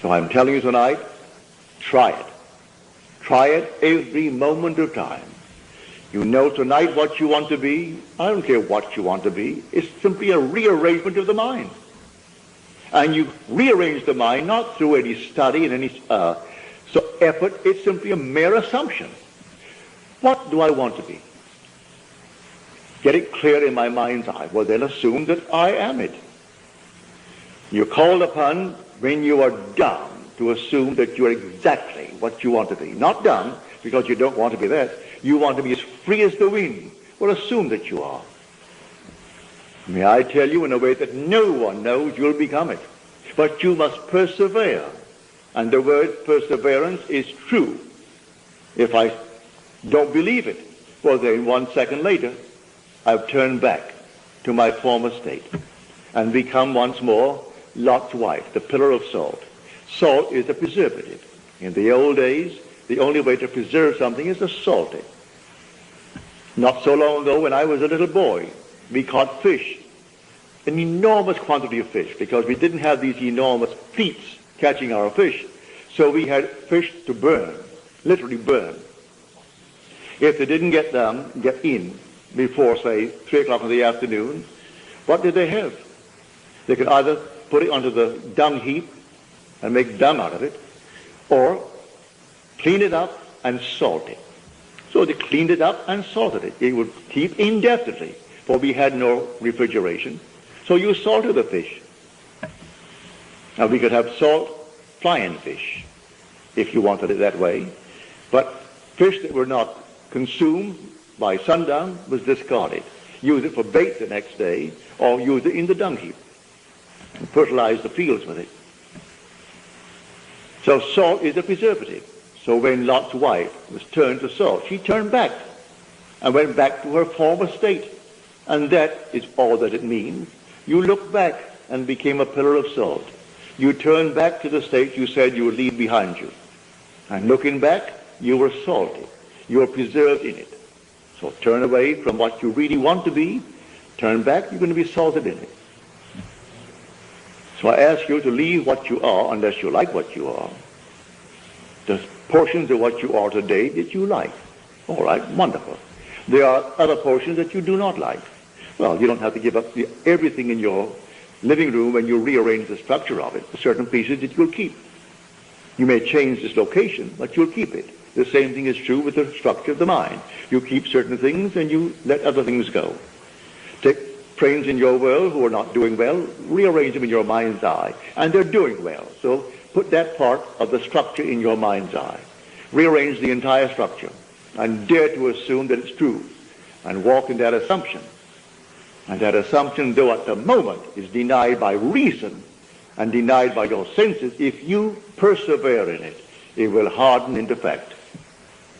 So I'm telling you tonight, try it. Try it every moment of time. You know tonight what you want to be. I don't care what you want to be. It's simply a rearrangement of the mind. And you rearrange the mind not through any study and any effort. It's simply a mere assumption. What do I want to be? Get it clear in my mind's eye. Well, then assume that I am it. You're called upon when you are dumb to assume that you're exactly what you want to be. Not dumb because you don't want to be that. You want to be as free as the wind. Well, assume that you are. May I tell you in a way that no one knows you'll become it. But you must persevere. And the word perseverance is true. If I don't believe it, well then 1 second later, I've turned back to my former state and become once more Lot's wife, the pillar of salt. Salt is a preservative. In the old days, the only way to preserve something is to salt it. Not so long ago, when I was a little boy, we caught fish, an enormous quantity of fish, because we didn't have these enormous fleets catching our fish. So we had fish to burn, literally burn. If they didn't get in before, say, 3 o'clock in the afternoon, what did they have? They could either put it onto the dung heap and make dung out of it, or clean it up and salt it. So they cleaned it up and salted it. It would keep indefinitely, for we had no refrigeration. So you salted the fish. Now we could have salt flying fish, if you wanted it that way. But fish that were not consumed by sundown was discarded. Use it for bait the next day, or use it in the dung heap and fertilize the fields with it. So salt is a preservative. So when Lot's wife was turned to salt, she turned back and went back to her former state. And that is all that it means. You look back and became a pillar of salt. You turned back to the state you said you would leave behind you. And looking back, you were salted. You were preserved in it. So turn away from what you really want to be. Turn back, you're going to be salted in it. So I ask you to leave what you are, unless you like what you are. There's portions of what you are today that you like. All right, wonderful. There are other portions that you do not like. Well, you don't have to give up everything in your living room when you rearrange the structure of it. Certain pieces that you'll keep. You may change this location, but you'll keep it. The same thing is true with the structure of the mind. You keep certain things and you let other things go. Take friends in your world who are not doing well, rearrange them in your mind's eye, and they're doing well. So put that part of the structure in your mind's eye. Rearrange the entire structure and dare to assume that it's true and walk in that assumption. And that assumption, though at the moment is denied by reason and denied by your senses, if you persevere in it, it will harden into fact.